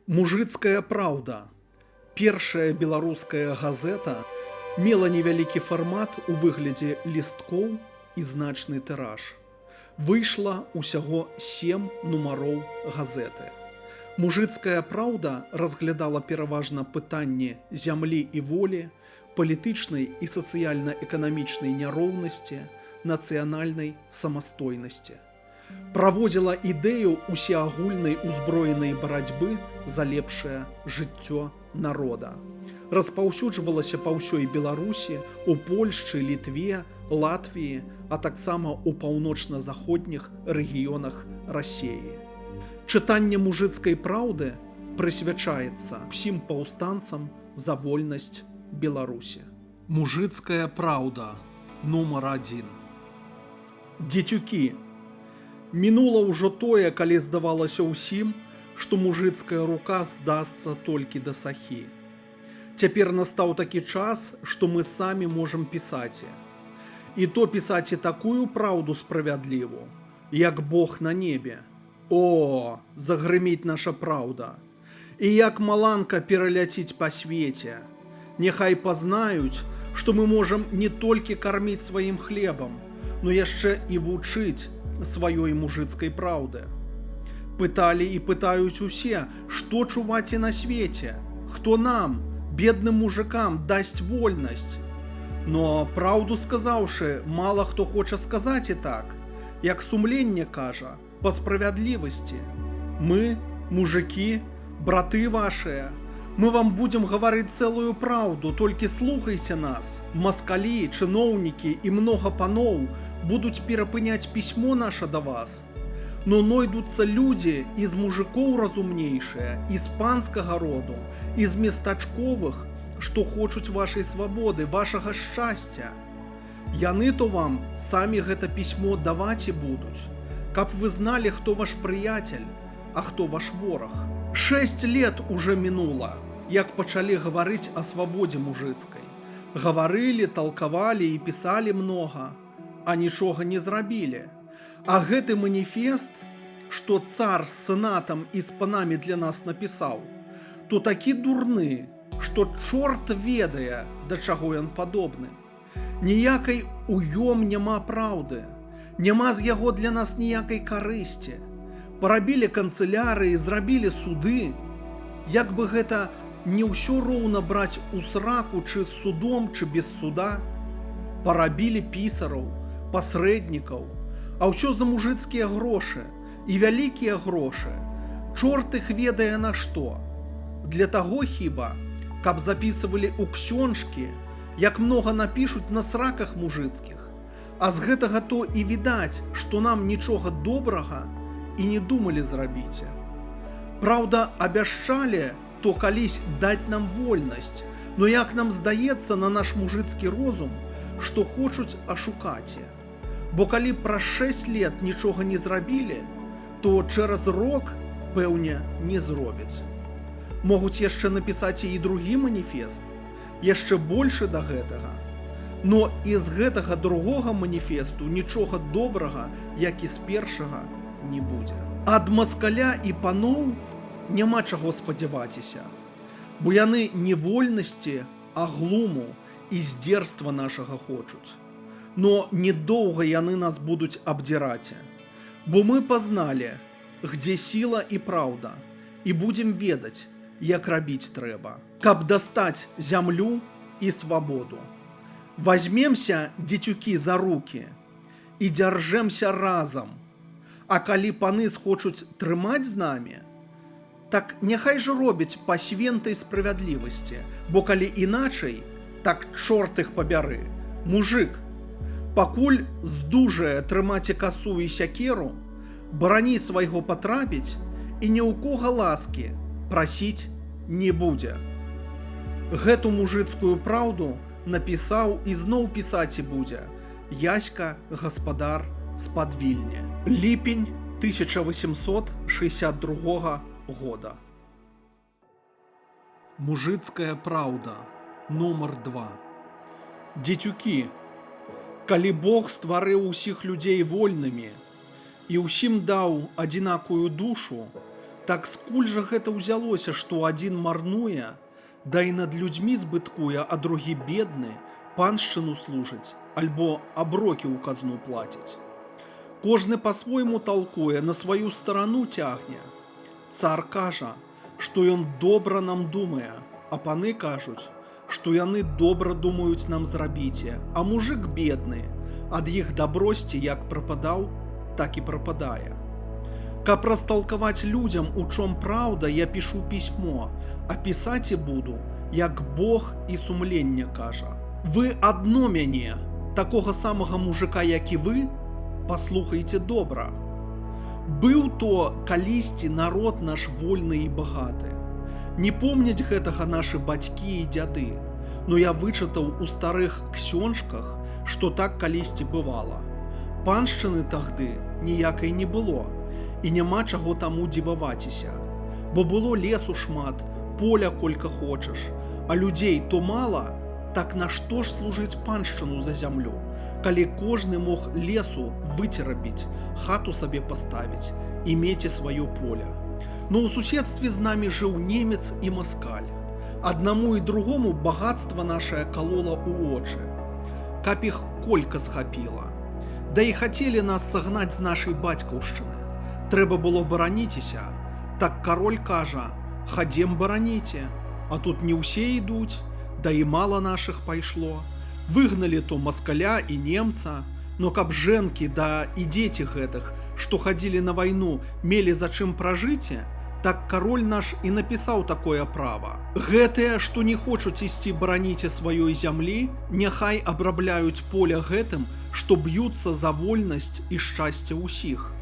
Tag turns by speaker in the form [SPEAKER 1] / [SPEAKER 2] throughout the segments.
[SPEAKER 1] Мужыцкая праўда. Першая беларуская газета мела невялікі фармат у выглядзе лісткоў і значны тыраж. Выйшла ўсяго 7 нумароў газеты. Мужыцкая праўда разглядала пераважна пытанні зямлі і волі, палітычнай і сацыяльна-эканамічнай няроўнасці, нацыянальнай самастойнасці. Праводзіла ідэю усеагульнай узброенай барацьбы за лепшае жыццё народа. Распаўсюджвалася па ўсёй Беларусі, у Польшчы, Літве, Латвіі, а таксама ў паўночна-заходніх рэгіёнах Расіі. Чытанне мужыцкай праўды прысвячаецца ўсім паўстанцам за вольнасць Беларусі. Мужыцкая праўда нумар 1. Дзецюкі. Мінула ўжо тое, калі здавалася ўсім, што мужыцкая рука здасца толькі да сахі. Цяпер настаў такі час, што мы самі можам пісаць. І то пісаць і такую праўду справядліву, як Бог на небе. О, загрыміць наша праўда. І як маланка пераляціць па свеце. Няхай пазнаюць, што мы можам не толькі карміць сваім хлебам, но яшчэ і вучыць сваёй мужыцкай праўды. Пыталі і пытаюць усе, што чуваць і на свеце, хто нам, бедным мужикам, дасць вольнасць. Но, праўду сказаўшы, мала хто хоча сказаць і так, як сумленне кажа, па справядлівасці. Мы, мужыкі, браты вашыя, мы вам будзем гаварыць цэлую праўду, толькі слухайся нас. Маскалі, чыноўнікі і многа паноў будуць перапыняць пісьмо наша да вас. Но нойдуцца людзі і з мужикоў разумнейшыя, і з панскага роду, і з местачковых, што хочуць вашай свабоды, вашага шчасця. Яны то вам самі гэта пісьмо даваць і будуць, каб вы зналі, хто ваш прыяцель, а хто ваш вораг. 6 лет уже мінула, як пачалі гаварыць о свабодзе мужыцкай. Гаварылі, талкавалі і пісалі многа, а нічога не зрабілі. А гэты маніфест, што цар з сенатам і з панамі для нас напісаў, то такі дурны, што чорт ведае, да чаго ён падобны. Ніякай у ём няма праўды, няма з яго для нас ніякай карысці. Парабілі канцылярыі, зрабілі суды. Як бы гэта не ўсё роўна браць у сраку, чы з судом, чы без суда. Парабілі пісараў, пасрэднікаў, а ўсё за мужыцкія грошы, і вялікія грошы. Чорт іх ведае на што. Для таго хіба, каб запісывалі ў ксёнжкі, як многа напішуць на сраках мужыцкіх. А з гэтага то і відаць, што нам нічога добрага і не думалі зрабіць. Праўда, абяшчалі то калісь даць нам вольнасць, но як нам здаецца на наш мужыцкі розум, што хочуць ашукаць. Бо калі праз 6 лет нічога не зрабілі, то чэраз рок, пэўне, не зробяць. Могуць яшчэ напісаць і другі маніфест, яшчэ большы да гэтага. Но і з гэтага другога маніфесту нічога добрага, як і з першага, не будзе. Ад маскаля і паноў няма чаго спадзяваціся, бо яны не вольнасці, а глуму і здзерства нашага хочуць. Но недоўга яны нас будуць абдзіраць, бо мы пазналі, где сіла і праўда, і будзем ведаць, як рабіць трэба, каб дастаць зямлю і свабоду. Вазьмемся, дзецюкі, за рукі і дзяржэмся разам. А калі паны схочуць трымаць з намі, так няхай жа робяць па свентай справядлівасці, бо калі іначай, так чорт іх пабяры. Мужык, пакуль здужае трымаць касу і сякеру, барані свайго патрапіць і ні ў кога ласкі прасіць не будзе. Гэту мужыцкую праўду напісаў і зноў пісаць і будзе Яська гаспадар з-пад Вільні. Ліпень 1862 года. Мужыцкая праўда нумар 2. Дзецюкі, калі Бог стварыў усіх людзей вольнымі і ўсім даў адзінакую душу, Так скуль жа гэта ўзялося, што адзін марнуе, да і над людзьмі збыткуе, а другі бедны, паншчыну служыць, альбо аброкі ў казну плаціць. Кожны па-свойму талкуе, на сваю старану цягне. Цар кажа, што ён добра нам думае, а паны кажуць, што яны добра думаюць нам зрабіце, а мужик бедны, ад іх дабросці як прападаў, так і прападае. Каб расталкаваць людзям, у чом праўда, я пішу пісьмо, а пісаць і буду, як Бог і сумленне кажа. Вы адно мяне, такога самага мужика, як і вы, паслухайце добра. Быў то калісьці народ наш вольны і багаты. Не помняць гэтага нашы бацькі і дзяды, но я вычытаў у старых ксёнжках, што так калісьці бывала. Паншчыны тагды ніякай не было, і няма чаго таму дзіваваціся, бо было лесу шмат, поля колька хочаш, а людзей то мала, так нашто ж служыць паншчыну за зямлю, калі кожны мог лесу выцерабіць, хату сабе паставіць і меце сваё поле. Но ў суседстве з намі жыў немец і маскаль. Аднаму і другому багатства нашае калола ў очы. Каб іх колька схапіла. Да і хацелі нас сагнаць з нашай бацькаўшчыны. Трэба было бараніцеся. Так кароль кажа, хадзем бараніце, а тут не ўсе ідуць, да і мала нашых пайшло. Выгналі то маскаля і немца, но каб жэнкі да і дзеці гэтых, што хадзілі на вайну, мелі за чым пражыце, так кароль наш і напісаў такое права. Гэтыя, што не хочуць ісці бараніце сваёй зямлі, няхай абрабляюць поля гэтым, што б'юцца за вольнасць і шчасце ўсіх.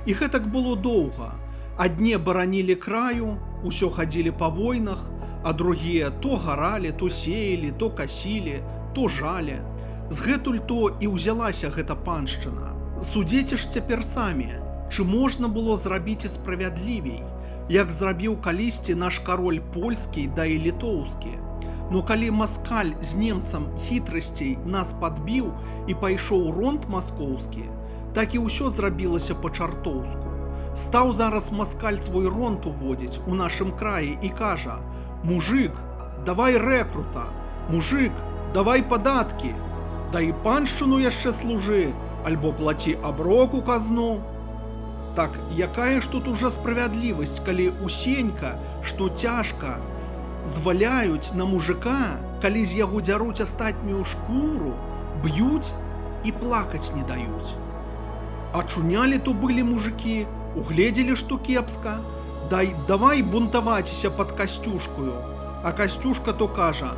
[SPEAKER 1] І гэтак было доўга. Адне баранілі краю, усё хадзілі па войнах, а другія то гаралі, то сеялі, то касілі, то жалі. Згэтуль то і ўзялася гэта паншчына. Судзеце ж цяпер самі, чы можна было зрабіць і справядлівей, як зрабіў калісьці наш кароль польскі да і літоўскі. Но калі маскаль з немцам хітрасцей нас падбіў і пайшоў ронт маскоўскі, так і ўсё зрабілася па-чартоўску. Стаў зараз маскаль свой ронт уводзіць у нашым краі і кажа: «Мужик, давай рэкрута, мужик, давай падаткі, да і паншчыну яшчэ служы, альбо плаці аброк у казну». Так якая ж тут уже справядлівасць, калі усенька, што цяжка, зваляюць на мужика, калі з яго дзяруць астатнюю шкуру, б'юць і плакаць не даюць. Ачунялі то былі мужики, угледзелі, што кепска, давай бунтаваціся пад Касцюшкаю, а Касцюшка то кажа: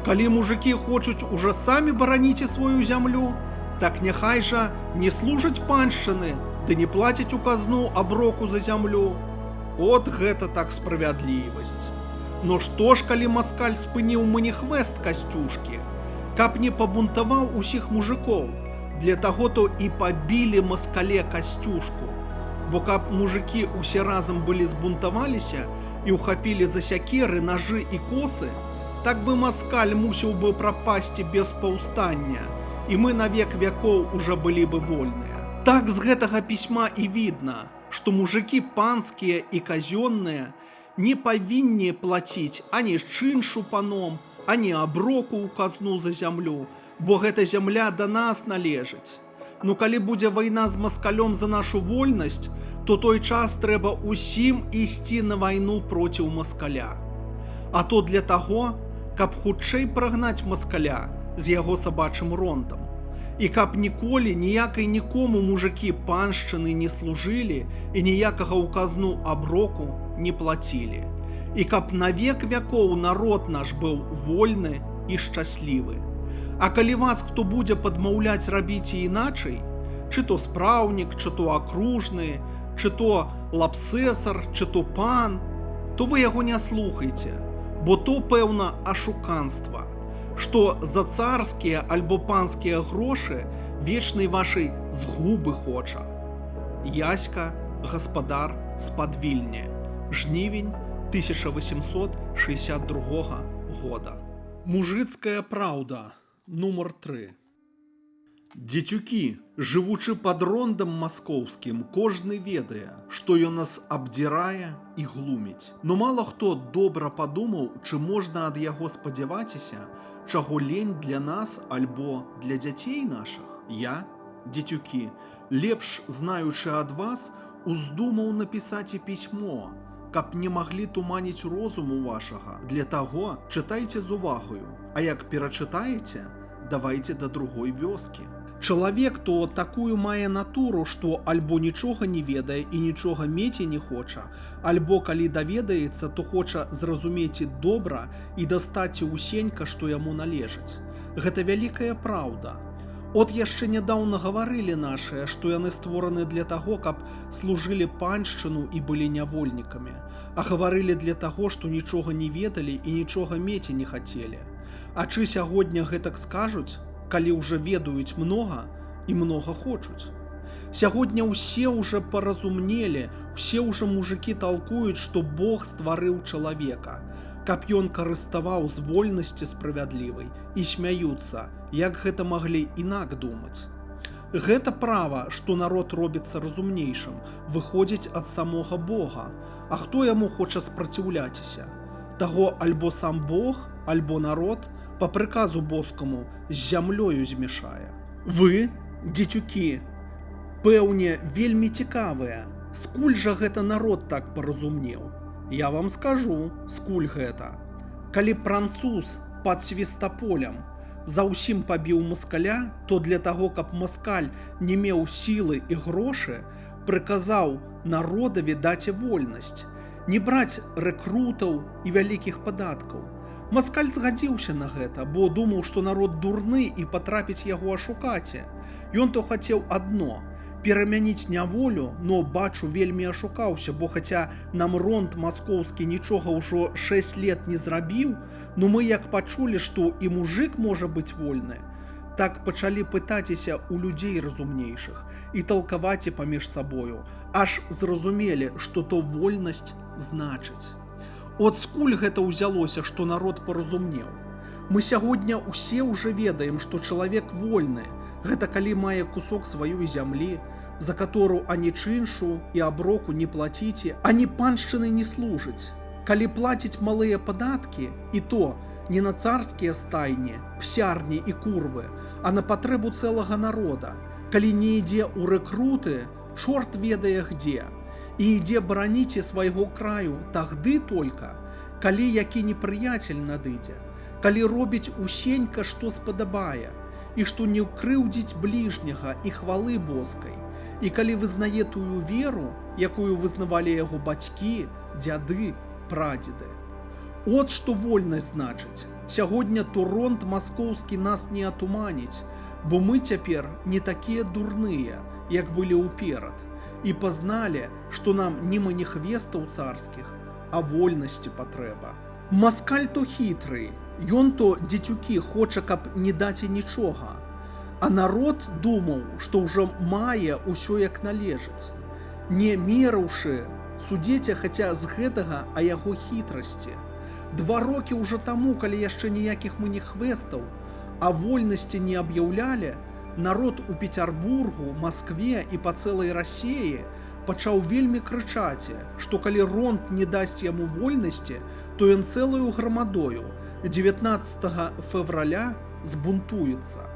[SPEAKER 1] «Калі мужики хочуць уже самі бараніце сваю зямлю, так няхай жа не служаць паншчыны, ды не плацяць у казну аброку за зямлю». От гэта так справядлівасць. Но што ж, калі маскаль спыніў маніхвест Касцюшкі, каб не пабунтаваў усіх мужикоў, для таго то і пабілі маскале Касцюшку. Бо каб мужики усе разам былі збунтаваліся і ухапілі за сякеры, нажы і косы, так бы маскаль мусіў бы прапасці без паўстання, і мы на век вякоў уже былі бы вольныя. Так з гэтага пісьма і відна, што мужики панскія і казённыя не павінні плаціць ані чыншу паном, ані аброку ў казну за зямлю, бо гэта зямля да нас належыць. Ну калі будзе вайна з маскалём за нашу вольнасць, то той час трэба усім ісці на вайну проціў маскаля. А то для таго, каб хутчэй прагнаць маскаля з яго сабачым ронтам. І каб ніколі ніякай нікому мужики паншчыны не служылі і ніякага ў казну аброку не плацілі. І каб на век вякоў народ наш быў вольны і шчаслівы. А калі вас хто будзе падмаўляць рабіць іначай, чы то спраўнік, чы то акружны, чы то лапсэсар, чы то пан, то вы яго не слухайце, бо то, пэўна, ашуканства, што за царскія альбо панскія грошы вечнай вашай згубы хоча. Яська, гаспадар з-пад Вільні. Жнівень 1862 года. Мужыцкая праўда. Нумар 3. Дзецюкі, жывучы пад рондам маскоўскім, кожны ведае, што ён нас абдзірае і глуміць. Но мала хто добра падумаў, чы можна ад яго спадзяваціся, чаго лень для нас альбо для дзяцей нашых. Я, дзецюкі, лепш знаючы ад вас, уздумаў напісаць і пісьмо, каб не маглі туманіць розуму вашага. Для таго чытайце з увагаю, а як перачытаеце, давайце да другой вёскі. Чалавек то такую мае натуру, што альбо нічога не ведае і нічога мець не хоча, альбо калі даведаецца, то хоча зразумець добра і дастаць усенька, што яму належыць. Гэта вялікая праўда. От яшчэ нядаўна гаварылі нашыя, што яны створаны для таго, каб служылі паншчыну і былі нявольнікамі, а гаварылі для таго, што нічога не ведалі і нічога мець не хацелі. А чы сягоння гэтак скажуць, калі ўжо ведаюць многа і многа хочуць? Сягоння ўсе ўжо паразумнелі, усе ўжо мужыкі талкуюць, што Бог стварыў чалавека, каб ён карыставаў з вольнасці справядлівай, і смяюцца, як гэта маглі інак думаць. Гэта права, што народ робіцца разумнейшым, выходзіць ад самога Бога, а хто яму хоча спраціўляціся? Таго альбо сам Бог, альбо народ па прыказу боскаму з зямлёю змяшае. Вы, дзецюкі, пэўне, вельмі цікавыя, скуль жа гэта народ так паразумнеў? Я вам скажу, скуль гэта. Калі француз пад Свістаполем за ўсім пабіў маскаля, то для таго, каб маскаль не меў сілы і грошы, прыказаў народаві даць вольнасць, не браць рэкрутаў і вялікіх падаткаў. Маскаль згадзіўся на гэта, бо думаў, што народ дурны і патрапіць яго ашукаце. Ён то хацеў адно – перамяніць няволю, но, бачу, вельмі ашукаўся, бо хаця нам ронд маскоўскі нічога ўжо 6 лет не зрабіў, но мы як пачулі, што і мужык можа быць вольны, так пачалі пытаціся ў людзей разумнейшых і талкаваць і паміж сабою, аж зразумелі, што то вольнасць значыць. От скуль гэта ўзялося, што народ паразумнеў? Мы сягоння ўсе ўжо ведаем, што чалавек вольны. Гэта калі мае кусок сваёй зямлі, за катору ані чыншу і аброку не плаціце, ані паншчыны не служыць. Калі плаціць малыя падаткі, і то не на царскія стайні, псярні і курвы, а на патрэбу цэлага народа. Калі не ідзе ў рэкруты, чорт ведае где. І ідзе бараніце свайго краю тагды толькі, калі які непрыяцель надыдзе, калі робіць усенька, што спадабае, і што не ўкрыўдзіць бліжняга і хвалы боскай, і калі вызнае тую веру, якую вызнавалі яго бацькі, дзяды, прадзеды. От што вольнасць значыць. Сягоння то ронд маскоўскі нас не атуманіць, бо мы цяпер не такія дурныя, як былі ўперад, і пазналі, што нам не маніхвестаў царскіх, а вольнасці патрэба. Маскаль то хітрый, ён то, дзецюкі, хоча, каб не даць нічога, а народ думаў, што ўжо мае ўсё як належыць. Не мерыўшы, судзеце хаця з гэтага а яго хітрасці. 2 рокі ўжо таму, калі яшчэ ніякіх маніхвестаў, а вольнасці не аб'яўлялі, народ у Пецярбургу, Маскве і па цэлай Расіі пачаў вельмі крычаць, што калі ронд не дасць яму вольнасці, то ён цэлую грамадою 19 февраля збунтуецца.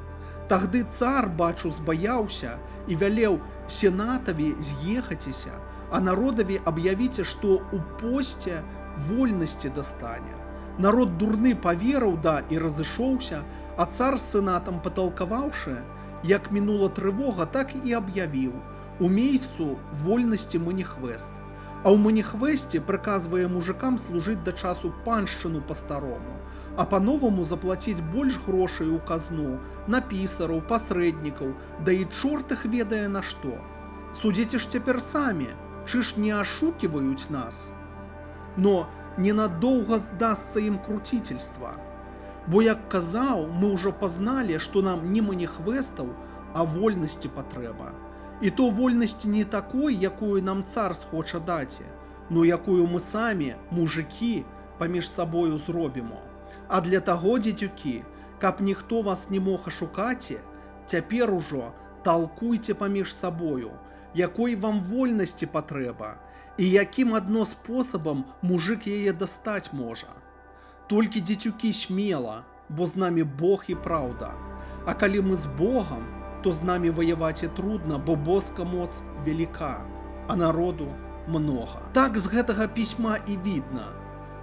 [SPEAKER 1] Тагды цар, бачу, збаяўся і вялеў сенатаві з'ехаціся, а народаві аб'явіце, што ў посце вольнасці дастане. Народ дурны паверыў, да, і разышоўся, а цар з сенатам паталкаваўшы, як мінула трывога, так і аб'явіў у месяцу вольнасці маніхвест. А ў маніхвесце прыказвае мужыкам служыць да часу паншчыну па-старому, а па-новаму заплаціць больш грошай у казну, на пісараў, пасрэднікаў, да і чорт іх ведае на што. Судзіце ж цяпер самі, чы ж не ашуківаюць нас? Но ненадоўга здасца ім круцительства. Бо, як казаў, мы ўжо пазналі, што нам не маніхвестаў, а вольнасці патрэба. І то вольнасці не такой, якую нам цар схоча даць, но якую мы самі, мужыкі, паміж сабою зробімо. А для таго, дзецюкі, каб ніхто вас не мог ашукаць, Цяпер ужо талкуйце паміж сабою, якой вам вольнасці патрэба і якім адно спосабам мужик яе дастаць можа. Толькі, дзецюкі, смела, бо з намі Бог і праўда. А калі мы з Богам, то з намі ваяваць і трудна, бо боска моц велика, а народу много. Так з гэтага пісьма і відна,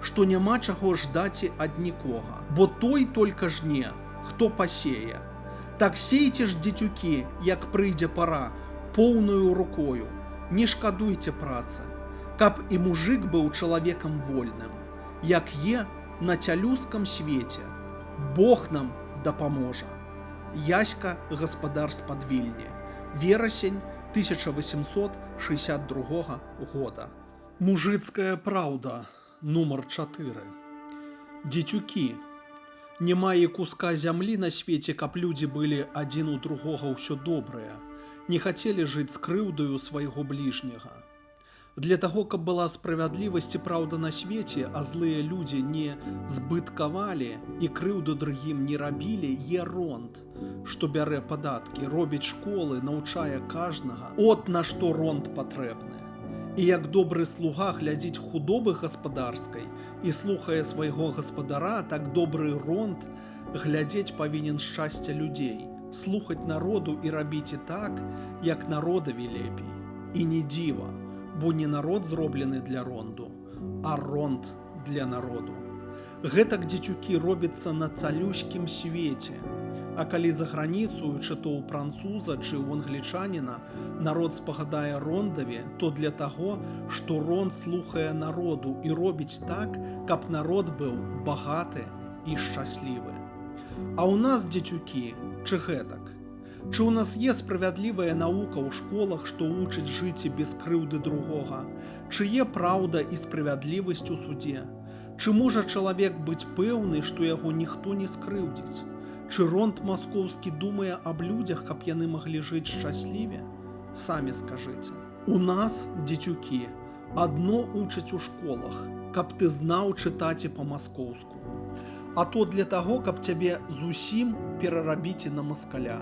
[SPEAKER 1] што няма чаго ждаць ад нікога, бо той толькі жне, хто пасее. Так сейце ж, дзецюкі, як прыйдзе пара, поўною рукою, не шкадуйце працы, каб і мужик быў чалавекам вольным, як є на цялюскам свеце. Бог нам дапаможа. Яська, гаспадар з-пад Вільні. Верасень 1862 года. Мужыцкая праўда, нумар 4. Дзецюкі, не мае куска зямлі на свеце, каб людзі былі адзін у другога ўсё добрыя, не хацелі жыць з крыўдаю свайго бліжняга. Для таго, каб была справядлівасць і праўда на свеце, а злыя людзі не збыткавалі і крыўду другім не рабілі, є ронт, што бярэ падаткі, робіць школы, навчае кажнага. От на што ронт патрэбны. І як добры слуга глядзіць худобы гаспадарскай і слухае свайго гаспадара, так добры ронт глядзець павінен шчасця людзей, слухаць народу і рабіць і так, як народаві лепей. І не дзіва, бо не народ зроблены для ронду, а ронт для народу. Гэтак, дзецюкі, робіцца на цалюськім свеце. А калі за граніцу, чи то ў француза, чи ў англічаніна, народ спагадае рондаве, то для таго, што ронд слухае народу і робіць так, каб народ быў багаты і шчаслівы. А ў нас, дзецюкі, чи гэтак? Чи у нас є справядлівая наука ў школах, што вучыць жыць без крыўды другога? Чи є праўда і справядлівасць у судзе? Чи можа чалавек быць пэўны, што яго ніхто не скрыўдзіць? Чи ронт маскоўскі думае аб людзях, каб яны маглі жыць шчасліве? Самі скажыце. У нас, дзецюкі, адно учаць у школах, каб ты знаў чытаць і па-маскоўску. А то для таго, каб цябе зусім перарабіць на маскаля.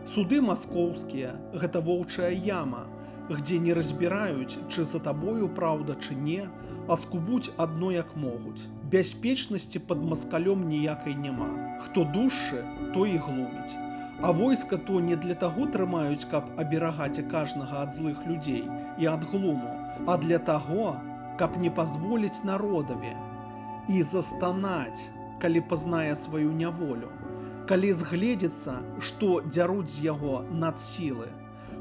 [SPEAKER 1] Суды маскоўскія – гэта воўчая яма, где не разбіраюць, чи за табою праўда, чи не, а скубуць адно як могуць. Бяспечнасці пад маскалём ніякай няма. Хто дужшы, той і глуміць. А войска то не для таго трымаюць, каб аберагаць кажнага ад злых людзей і ад глуму, а для таго, каб не пазволіць народаве і застанаць, калі пазнае сваю няволю. Калі згледзецца, што дзяруць з яго над сілы.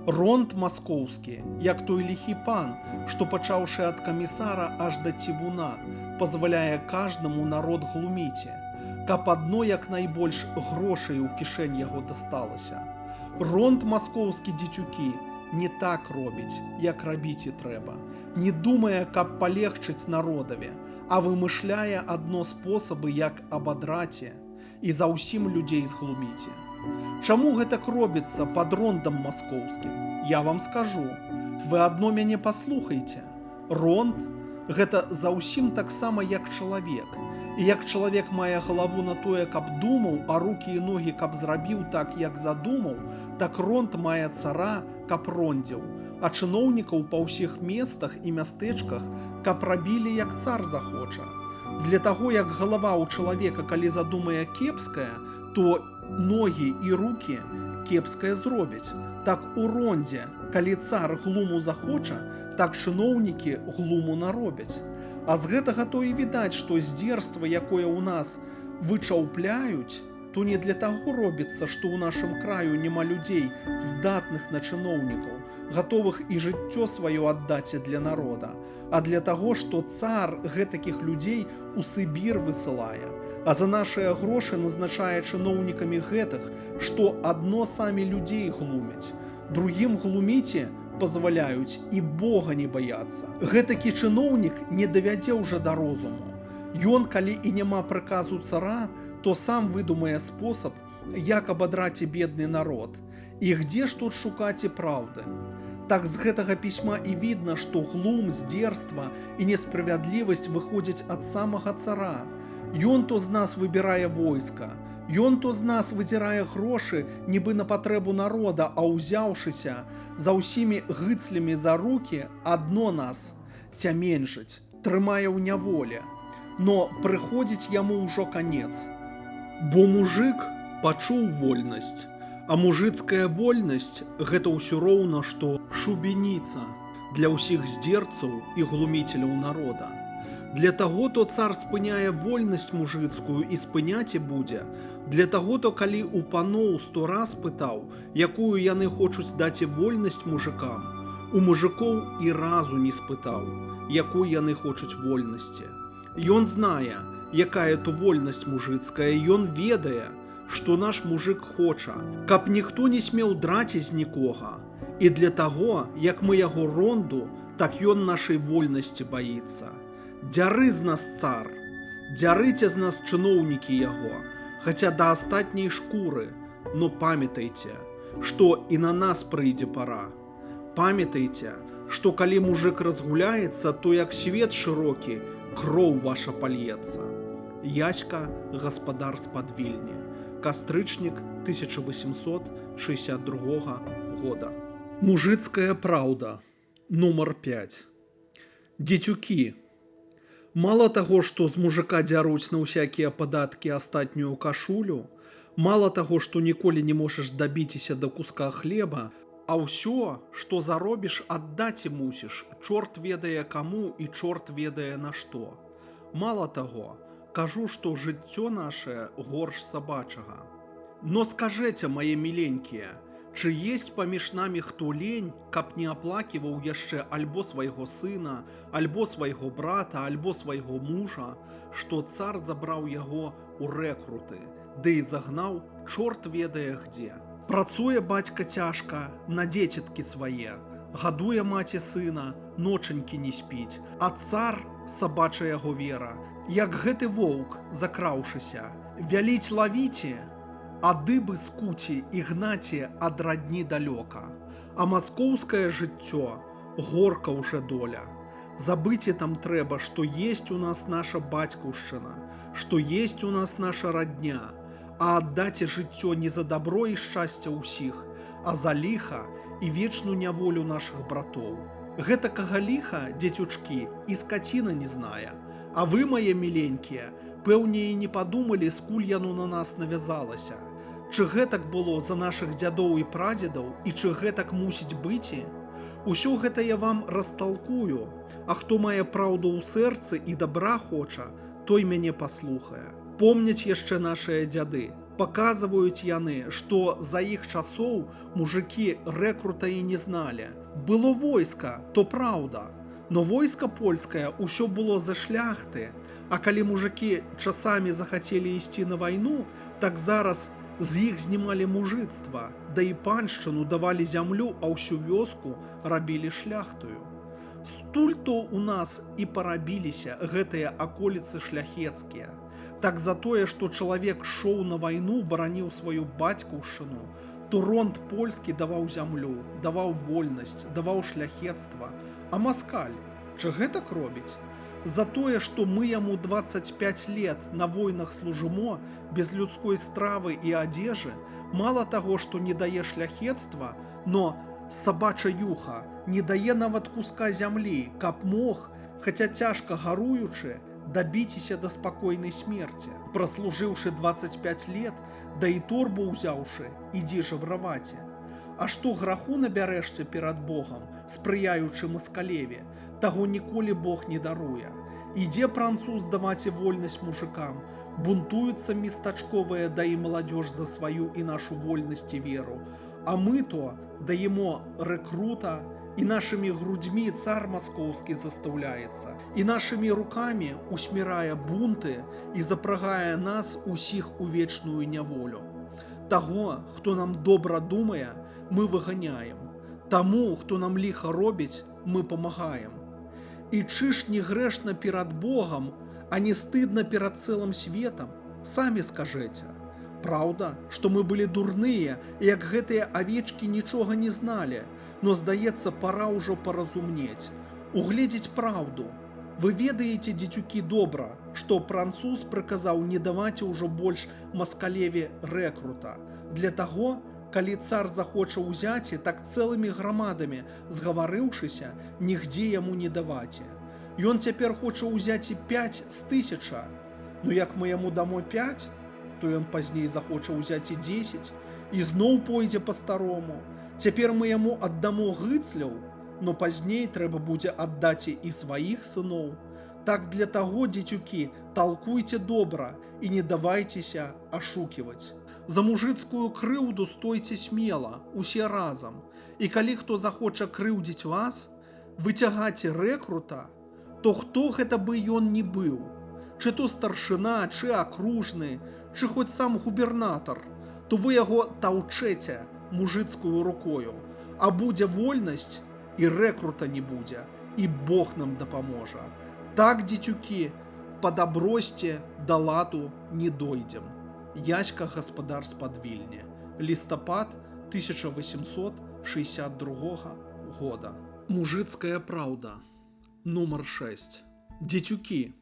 [SPEAKER 1] Ронт маскоўскі, як той ліхі пан, што пачаўшы ад камісара аж да цівуна, пазваляе каждаму народ глуміце, каб адно як найбольш грошай у кішэнь яго дасталася. Ронт маскоўскі, дзецюкі, не так робіць, як рабіць і трэба. Не думае, каб палегчыць народаве, а вымышляе адно спосабы, як абадраце, і за ўсім людзей зглуміце. Чаму гэтак робіцца пад рондам маскоўскім? Я вам скажу. Вы адно мяне паслухайце. Ронд – гэта заўсім таксама як чалавек. І як чалавек мае галаву на тое, каб думаў, а рукі і ногі, каб зрабіў так, як задумаў, так ронд мае цара, каб рондзіў, а чыноўнікаў па ўсіх местах і мястэчках, каб рабілі, як цар захоча. Для таго, як галава ў чалавека, калі задумае кепская, то ногі і рукі кепскае зробяць. Так у рондзе, калі цар глуму захоча, так чыноўнікі глуму наробяць. А з гэтага то і відаць, што здзерства, якое ў нас вычаўпляюць, то не для таго робіцца, што ў нашым краю няма людзей, здатных на чыноўнікаў, гатовых і жыццё сваё аддаць для народа, а для таго, што цар гэтакіх людзей у Сібір высылае, а за нашыя грошы назначае чыноўнікамі гэтых, што адно самі людзей глумяць, другім глуміце пазваляюць і Бога не баяцца. Гэтакі чыноўнік не давядзе ўжо да розуму. Ён, калі і няма прыказу цара, то сам выдумае спосаб, як абадраць і бедны народ. І где ж тут шукаць і праўды? Так з гэтага пісьма і відна, што глум, здзерства і несправядлівасць выходзяць ад самага цара. Ён то з нас выбірае войска, Ён то з нас выдзірае грошы нібы на патрэбу народа, а ўзяўшыся за ўсімі гыцлямі за рукі, адно нас цяменьжыць, трымае ў няволе. Но прыходзіць яму ўжо канец. Бо мужык пачуў вольнасць, а мужыцкая вольнасць – гэта ўсё роўна, што шубеніца для ўсіх здзерцаў і глуміцеляў народа. Для таго то цар спыняе вольнасць мужыцкую і спыняць і будзе. Для таго то калі у паноў 100 раз пытаў, якую яны хочуць даць і вольнасць мужикам, у мужикоў і разу не спытаў, якой яны хочуць вольнасці. Ён знае, якая то вольнасць мужыцкая, ён ведае, што наш мужик хоча, каб ніхто не смеў драці з нікога. І для таго, як мы яго ронду, так ён нашай вольнасці баіцца. Дзяры з нас цар, дзярыце з нас чыноўнікі яго, хаця да астатняй шкуры, но памятайце, што і на нас прыйдзе пара. Памятайце, што калі мужик разгуляецца, то як свет шырокі, кроў ваша пальецца. Яська, гаспадар з-пад Вільні. Кастрычнік 1862 года. Мужыцкая праўда. Нумар 5. Дзецюкі. Мало таго, што з мужика дзяруць на ўсякія падаткі астатнюю кашулю, мало таго, што ніколі не можаш дабіціся да куска хлеба, а ўсё, што заробіш, аддаць і мусіш, чорт ведае каму і чорт ведае на што. Мало таго, кажу, што жыццё нашае горш сабачага. Но скажэце, мае міленькія, Чи єсть паміж намі хто лень, каб не аплаківаў яшчэ альбо свайго сына, альбо свайго брата, альбо свайго мужа, што цар забраў яго ў рэкруты, ды і загнаў чорт ведае где. Працуе бацька цяжка на дзецяткі свае, гадуе маці сына, ночанькі не спіць, а цар, сабача яго вера, як гэты воўк, закраўшыся, вяліць лавіце, а дыбы скуці і гнаце ад радні далёка. А маскоўскае жыццё горка ўжо доля. Забыце там трэба, што есть у нас наша бацькаўшчына, што есть у нас наша радня, а аддаце жыццё не за дабро і шчасце ўсіх, а за ліха і вечную няволю нашых братоў. Гэтакага ліха, дзецючкі, і скаціна не знае. А вы, мае міленькія, пэўне і не падумалі, скуль яно на нас навязалася. Чы гэтак было за нашых дзядоў і прадзедаў, і чы гэтак мусіць быць? Усё гэта я вам расталкую, а хто мае праўду ў сэрцы і дабра хоча, той мяне паслухае. Помняць яшчэ нашыя дзяды. Паказваюць яны, што за іх часоў мужыкі рэкрута і не зналі. Было войска, то праўда, но войска польскае ўсё было за шляхты, а калі мужыкі часамі захацелі ісці на вайну, так зараз з іх знімалі мужыцтва, да і паншчыну давалі зямлю, а ўсю вёску рабілі шляхтою. Стуль-то у нас і парабіліся гэтыя аколіцы шляхецкія. Так за тое, што чалавек шоў на вайну, бараніў сваю бацькаўшчыну, то ронт польскі даваў зямлю, даваў вольнасць, даваў шляхецтва. А маскаль, чы гэтак робіць? За тое, што мы яму 25 лет на войнах служымо, без людской стравы і адзежы, мала таго, што не дае шляхецтва, но сабача юха не дае нават куска зямлі, каб мог, хаця цяжка гаруючы, дабіціся да спакойнай смерці. Праслужыўшы 25 лет, да і торбу ўзяўшы, ідзі жабраваце. А што граху набярэшся перад Богам, спрыяючы маскалеве, таго ніколі Бог не даруе. Ідзе француз даваць вольнасць мужикам, бунтуюцца местачковыя, да і маладзёж за сваю і нашу вольнасць і веру. А мы то даемо рэкрута, і нашымі грудзьмі цар маскоўскі застаўляецца, і нашымі рукамі усмірае бунты і запрагае нас усіх у вечную няволю. Таго, хто нам добра думае, мы выганяем. Таму, хто нам ліха робіць, мы памагаем. І чы ж не грэшна перад Богам, а не стыдна перад цэлым светам? Самі скажэце. Праўда, што мы былі дурныя, як гэтыя авечкі нічога не зналі, но, здаецца, пара ўжо паразумнець, угледзець праўду. Вы ведаеце, дзецюкі, добра, што француз прыказаў не даваць ужо больш маскалеве рэкрута. Для таго, калі цар захоча ўзяці, так цэлымі грамадамі, згаварыўшыся, нігдзе яму не даваце. Ён цяпер хоча ўзяць і 5 з 1000. Ну як мы яму дамо 5, то ён пазней захоча ўзяць і 10, і зноў пойдзе па-старому. Цяпер мы яму аддамо гыцляў, но пазней трэба будзе аддаць і сваіх сыноў. Так для таго, дзецюкі, талкуйце добра і не давайцеся ашуківаць. За мужыцкую крыўду стойце смела, усе разам. І калі хто захоча крыўдзіць вас, выцягаце рэкрута, то хто гэта бы ён не быў, чы то старшына, чы акружны, чы хоць сам губернатар, то вы яго таўчэце мужыцкую рукою, а будзе вольнасць, і рэкрута не будзе, і Бог нам дапаможа. Так, дзецюкі, па дабросце да ладу не дойдзем. Яська гаспадар з-пад Вільні. Лістапад 1862 года. Мужыцкая праўда. Нумар 6. Дзецюкі,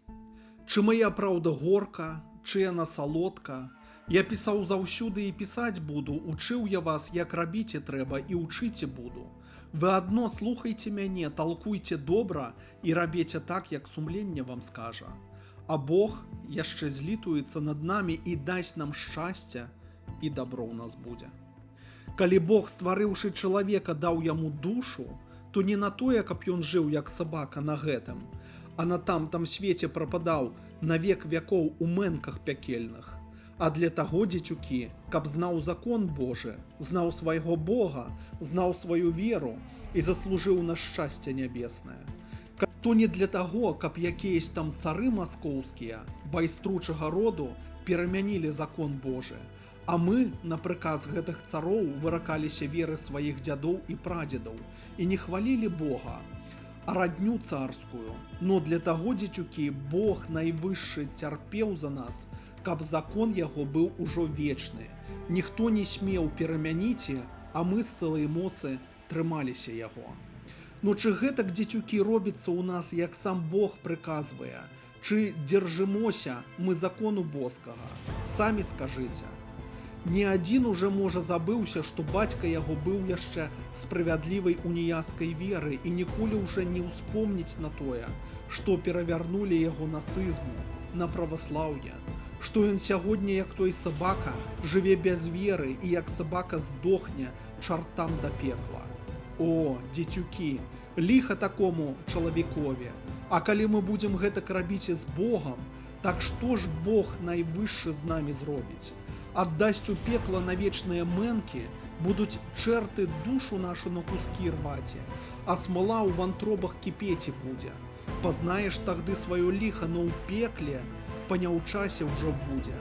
[SPEAKER 1] чы мая праўда горка, чы яна салодка, я пісаў заўсюды і пісаць буду, учыў я вас, як рабіце трэба, і ўчыце буду. Вы адно слухайце мяне, талкуйце добра і рабіце так, як сумленне вам скажа. А Бог яшчэ злітуецца над намі і дасць нам шчасця, і дабро ў нас будзе. Калі Бог, стварыўшы чалавека, даў яму душу, то не на тое, каб ён жыў як сабака на гэтым, а на тамтам свеце прападаў на век вякоў у мэнках пякельных. А для таго, дзецюкі, каб знаў закон Божы, знаў свайго Бога, знаў сваю веру і заслужыў на шчасце нябеснае. То не для таго, каб якіясь там цары маскоўскія, байстручага роду, перамянілі закон Божы, а мы, на прыказ гэтых цароў, выракаліся веры сваіх дзядоў і прадзедаў і не хвалілі Бога, а радню царскую. Но для таго, дзецюкі, Бог найвышшы цярпеў за нас, каб закон яго быў ужо вечны. Ніхто не смеў перамяніць, а мы з цэлай моцы трымаліся яго. Ну чы гэтак, дзецюкі, робіцца ў нас, як сам Бог прыказвае, чы дзяржымося мы закону боскага? Самі скажыце. Ні адзін уже, можа, забыўся, што бацька яго быў яшчэ справядлівай уніяцкай веры і ніколі ўжо не ўспомніць на тое, што перавярнулі яго на сызму, на праваслаўе, што ён сягоння, як той сабака, жыве без веры і як сабака здохне чартам да пекла. О, дзецюкі, ліха такому чалавекове, а калі мы будзем гэтак рабіць з Богам, так што ж Бог найвышшы з намі зробіць? Аддасць у пекла на вечныя мэнкі, будуць чэрты душу нашу на кускі рваце, а смала ў вантробах кіпеці будзе. Пазнаеш тагды сваё ліха, но ў пекле па няўчасе ўжо будзе.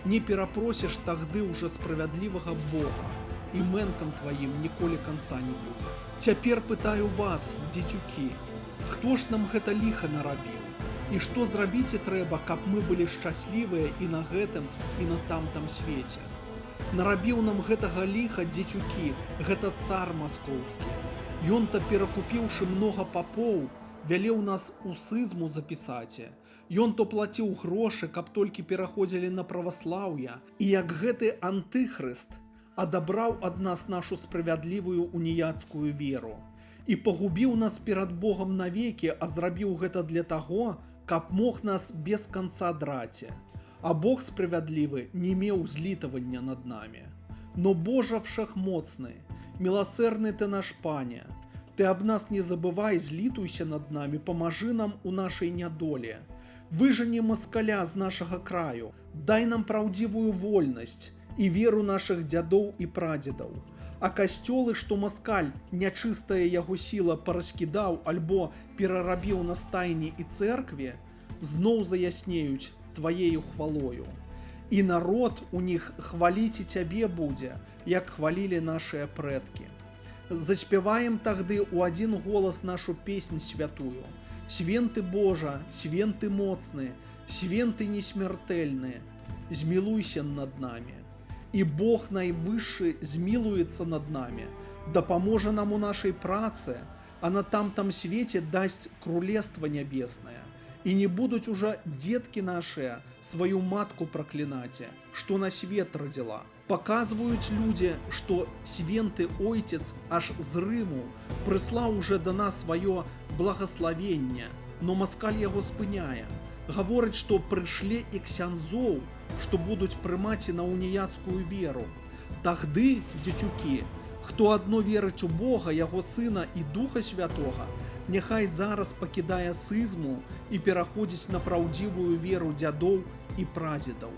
[SPEAKER 1] Не перапросіш тагды ўжо справядлівага Бога, і мэнкам тваім ніколі канца не будзе. Цяпер пытаю вас, дзецюкі, хто ж нам гэта ліха нарабіў? І што зрабіць трэба, каб мы былі шчаслівыя і на гэтым, і на тамтам свеце? Нарабіў нам гэтага ліха, дзецюкі, гэта цар маскоўскі. Ён-то, перакупіўшы многа папоў, вялеў нас у сызму запісаць. Ён то плаціў грошы, каб толькі пераходзілі на праваслаўе. І як гэты антыхрыст адабраў ад нас нашу справядлівую уніяцкую веру і пагубіў нас перад Богом навекі, а зрабіў гэта для таго, каб мог нас без канца драце. А Бог справядлівы не меў злітавання над намі. Но Божа všechmocny, милосердный ты наш Пане, ты об нас не забывай, злітуйся над намі, памажы нам у нашай нядоле. Выжані маскаля з нашага краю, дай нам праўдзівую вольнасць і веру нашых дзядоў і прадзедаў. А касцёлы, што маскаль, нячыстая яго сіла, параскідаў альбо перарабіў на стайні і цэркве, зноў заяснеюць тваею хвалою. І народ у них хваліць і цябе будзе, як хвалілі нашыя прэдкі. Заспяваем тагды ў адзін голас нашу песнь святую. Свенты Божа, свенты моцны, свенты несмертэльны, змілуйся над намі. І Бог найвышшы змілуецца над намі, дапаможа нам у нашай працы, а на тамтам свеце дасць крулества нябеснае. И не будут уже детки наши свою матку проклинать, что на свет родила. Показывают люди, что свенты Ойтец аж з Риму прислав уже до нас свое благословение, но москаль его спыняя. Говорить, что пришли и ксянзов, что будут приймати на уніяцкую веру. Тагды, дитюки, хто одно вірить у Бога, Його Сина і Духа Святого, нехай зараз покидає сизму і переходить на правдивую веру дядов і прадедов.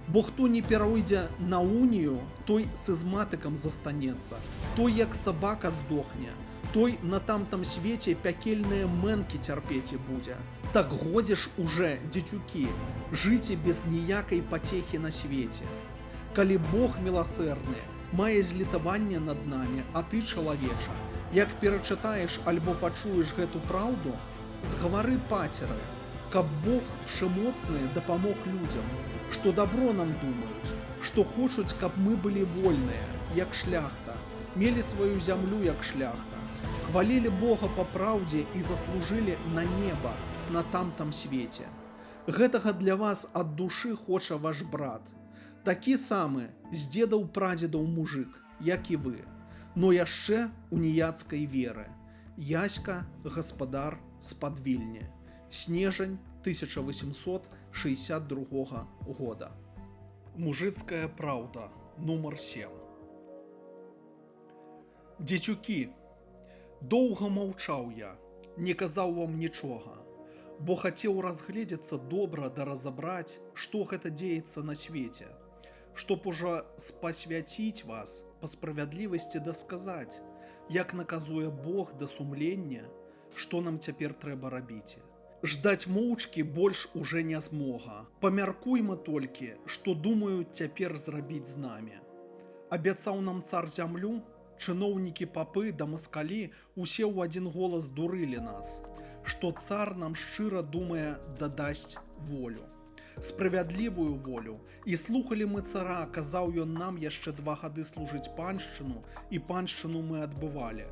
[SPEAKER 1] Бо хто не перейде на унію, той сизматиком застанеться, той як собака здохне, той на тамтом свете пекельные мэнки терпеть буде. Так годишь уже, дитюки, жите без ніякой потехи на свете. Коли Бог милосердный, мае злітаванне над нами, а ты, чалавеча, як перачытаеш альбо пачуеш гэту праўду, згавары пацеры, каб Бог всемоцны дапамог людям, што добро нам думаюць, што хочуць, каб мы былі вольныя, як шляхта, мелі сваю зямлю, як шляхта, хвалілі Бога па праўдзе і заслужылі на неба, на тамтам свеце. Гэтага для вас ад душы хоча ваш брат. Такі самы з дзедаў-прадзедаў мужык, як і вы, но яшчэ уніяцкай веры. Яська, гаспадар з-пад Вільні. Снежань 1862 года. Мужыцкая праўда, нумар 7. Дзецюкі, доўга маўчаў я, не казаў вам нічога, бо хацеў разгледзецца добра да разабраць, што гэта дзеецца на свеце, чтоб ужо спасвяціць вас па справядлівасці дасказаць, як наказуе Бог да сумлення, што нам цяпер трэба рабіць. Ждаць моўчкі больш уже не змога. Памяркуйма толькі, што думаюць цяпер зрабіць з намі. Абяцаў нам цар зямлю, чыноўнікі папы да маскалі усе ў адзін голас дурылі нас, што цар нам шчыра думае дадасць волю. Справядлівую волю, і слухалі мы цара, казаў ён нам яшчэ 2 гады служыць паншчыну, і паншчыну мы адбывалі.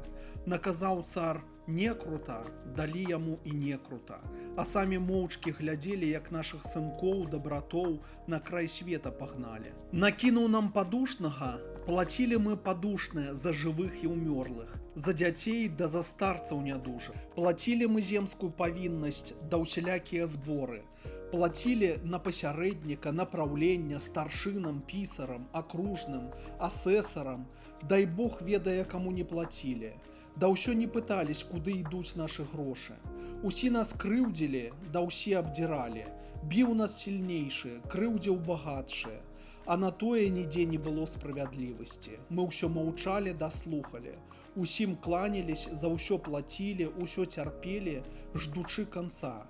[SPEAKER 1] Наказаў цар не крута, далі яму і не крута, а самі моўчкі глядзелі, як нашых сынкоў да братоў на край света пагналі. Накінуў нам падушнага, плацілі мы падушнае за жывых і ўмёрлых, за дзяцей да за старцаў нядужых. Плацілі мы земскую павіннасць да ўсялякія зборы. Плацілі на пасярэдніка, напраўлення старшынам, пісарам, акружным, асэсарам. Дай Бог ведае, каму не плацілі. Да ўсё не пытались, куды ідуць нашы грошы. Усі нас крыўдзілі, да ўсе абдзіралі. Біў нас сільнейшы, крыўдзіў багатшы. А на тое нідзе не было справядлівасці. Мы ўсё маўчалі да слухалі. Усім кланялись, за ўсё плацілі, усё цярпелі, ждучы канца.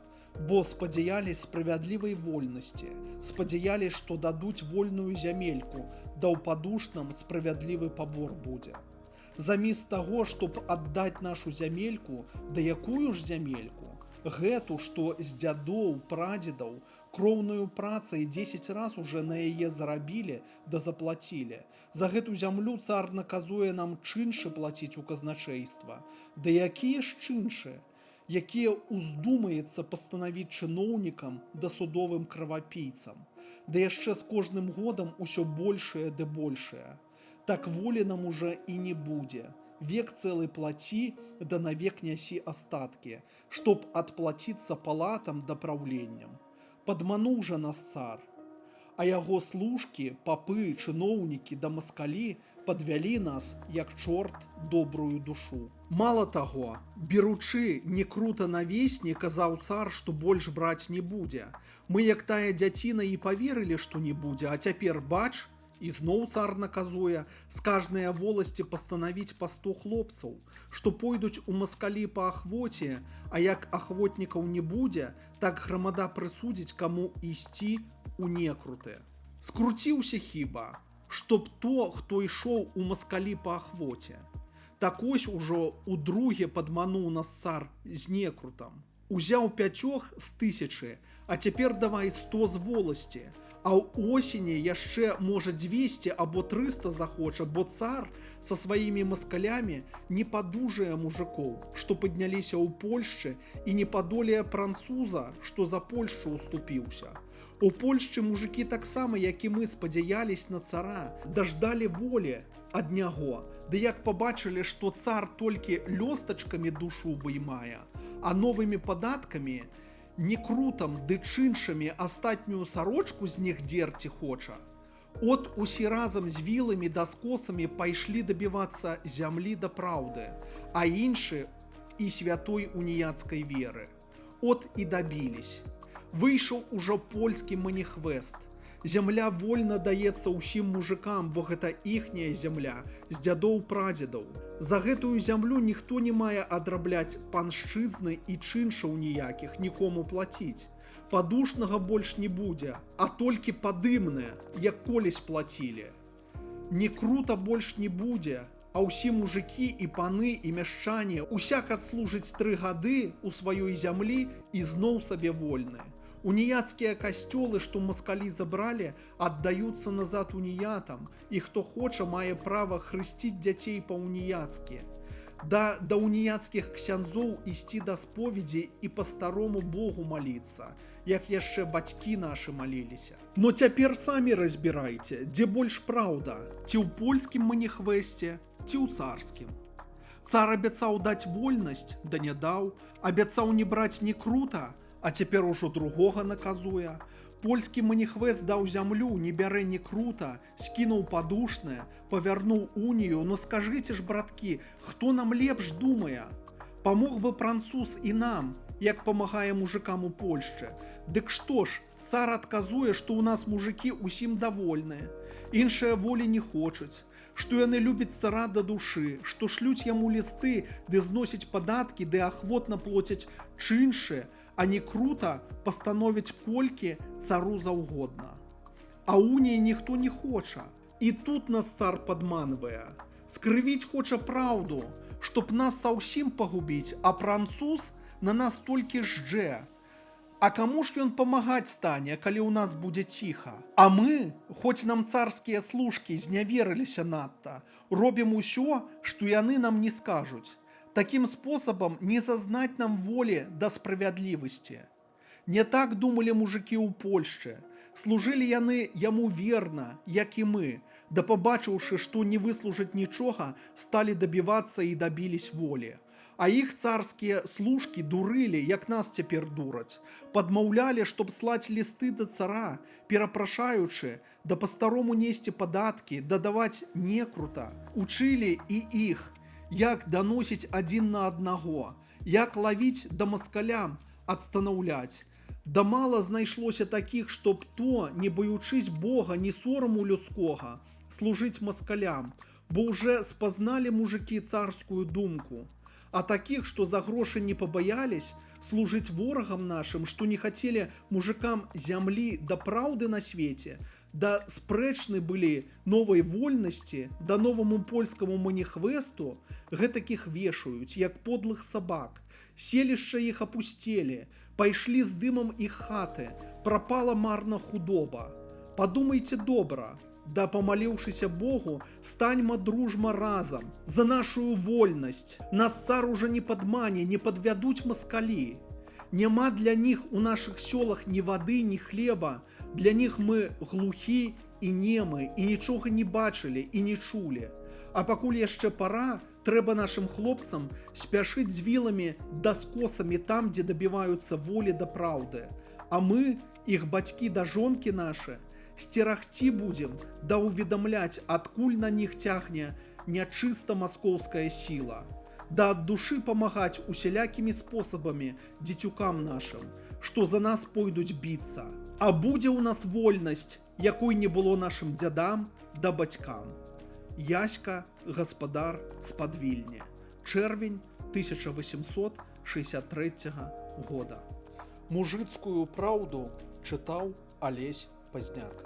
[SPEAKER 1] Бо спадзяялись справядлівай вольнасці, спадзяялись, што дадуць вольную зямельку, да ў падушным справядлівы пабор будзе. Замість таго, чтоб аддаць нашу зямельку, да якую ж зямельку? Гэту, што з дзядоў, прадзедаў, кроўнаю працай 10 раз уже на яе зарабілі да заплацілі. За гэту зямлю цар наказуе нам чыншы плаціць у казначэйства. Да якія ж чыншы? Якія уздумаецца пастанавіць чыноўнікам да судовым крывапійцам. Да яшчэ з кожным годам усё большае ды большае. Так волі нам уже і не будзе. Век цэлы плаці, да навек нясі астаткі, чтоб адплаціцца палатам да праўленням. Падмануў жа нас цар. А яго служкі, папы, чыноўнікі да маскалі падвялі нас, як чорт, добрую душу. Мала таго, беручы не крута навесні, казаў цар, што больш браць не будзе. Мы, як тая дзяціна, і паверылі, што не будзе, а цяпер бач, і зноў цар наказуе з кожнай воласці пастанавіць па 100 хлопцаў, што пойдуць у маскалі па ахвоце, а як ахвотнікаў не будзе, так грамада прысудзіць, каму ісці у некруты. Скруціўся хіба, чтоб то, хто ішоў у маскалі па ахвоце. Так ось ужо удруге падмануў нас цар з некрутам. Узяў 5 з 1000, а цяпер давай 100 з воласці, А ў осені яшчэ можа 200 або 300 захоча, бо цар са сваімі маскалямі не падужае мужикоў, што падняліся ў Польшчы, і не падолее француза, што за Польшчу уступіўся. У Польшчы мужики таксама, як і мы, спадзяялись на цара, даждалі волі ад няго. Ды як пабачылі, што цар толькі лёстачкамі душу вымае, а новымі падаткамі, не крутам ды чыншамі астатнюю сарочку з них дзерці хоча. От усе разам з віламі да скосамі пайшлі дабівацца зямлі да праўды, а іншы і святой уніяцкай веры. От і дабілись. Выйшаў ужо польскі маніхвест. Зямля вольна даецца ўсім мужикам, бо гэта іхняя зямля, з дзядоў-прадзедаў. За гэтую зямлю ніхто не мае адрабляць паншчызны і чыншаў ніякіх, нікому плаціць. Падушнага больш не будзе, а толькі падымныя, як колісь плацілі. Не крута больш не будзе, а ўсе мужикі і паны і мяшчане усяк адслужыць 3 гады ў сваёй зямлі і зноў сабе вольны. Уніяцкія касцёлы, што маскалі забралі, аддаюцца назад уніятам, і хто хоча, мае права хрысціць дзяцей па-уніяцкі. Да уніяцкіх ксяндзоў ісці да споведзі і па старому Богу маліцца, як яшчэ бацькі нашы маліліся. Но цяпер самі разбірайце, дзе больш праўда, ці ў польскім маніхвесце, ці ў царскім. Цар абяцаў даць вольнасць, да не даў, абяцаў не браць не крута, а цяпер ужо другога наказуе. Польскі маніхвест даў зямлю, не бярэ не крута, скінуў падушнае, павярнуў унію. Но скажыце ж, браткі, хто нам лепш думае? Памог бы француз і нам, як памагае мужикам у Польшчы. Дык што ж, цар адказуе, што ў нас мужики усім давольныя, іншыя волі не хочуць, што яны любяць цара да душы, што шлюць яму лісты, ды зносяць падаткі, ды ахвотна плоцяць чыншы, а не крута пастановіць колькі цару заўгодна. А уніі ніхто не хоча. І тут нас цар падманвае. Скрывіць хоча праўду, чтоб нас саўсім пагубіць, а француз на нас толькі ждзе. А каму ж ён памагаць стане, калі ў нас будзе ціха? А мы, хоць нам царскія служкі зняверыліся надта, робім усё, што яны нам не скажуць. Таким способом не зазнать нам воли да справядлівасці. Не так думали мужики ў Польшчы. Служылі яны яму верна, як і мы, да пабачыўшы, што не выслужыць нічога, сталі дабівацца і дабілись волі. А іх царскія служкі дурылі, як нас цяпер дураць. Падмаўлялі, чтоб слаць лісты да цара, перапрашаючы, да па-старому несці падаткі, дадаваць некрута. Учылі і іх, як даносіць адзін на аднаго, як лавіць да маскалям, адстанаўляць. Да мала знайшлося такіх, чтоб то, не баючысь Бога, ні сораму людскога, служыць маскалям, бо ўжо спазналі мужики царскую думку. А такіх, што за грошы не пабаялись, служыць ворагам нашым, што не хацелі мужикам зямлі да праўды на свеце, да спрэчны былі новай вольнасці, да новаму польскаму маніхвесту, гэтакіх вешаюць, як подлых сабак. Селішча іх апусцелі, пайшлі з дымам іх хаты, прапала марна худоба. Падумайце добра, да памаліўшыся Богу, станьма дружма разам за нашую вольнасць. Нас цар уже не падмане, не падвядуць маскалі. Няма для них у наших сёлах ні вады, ні хлеба. Для них мы глухі і немы, і нічога не бачылі і не чулі. А пакуль яшчэ пара, трэба нашим хлопцам спяшыць з віламі да скосамі там, дзе дабіваюцца волі да праўды. А мы, іх бацькі да жонкі нашы, сцерагці будзем, да ўведамляць, адкуль на них цягне нячыста маскоўская сіла. Да ад душы памагаць усялякімі спосабамі дзецюкам нашым, што за нас пойдуць біцца. А будзе ў нас вольнасць, якой не было нашым дзядам да бацькам. Яська, гаспадар з-пад Вільні. Чэрвень 1863 года. Мужыцкую праўду чытаў Алесь Пазняк.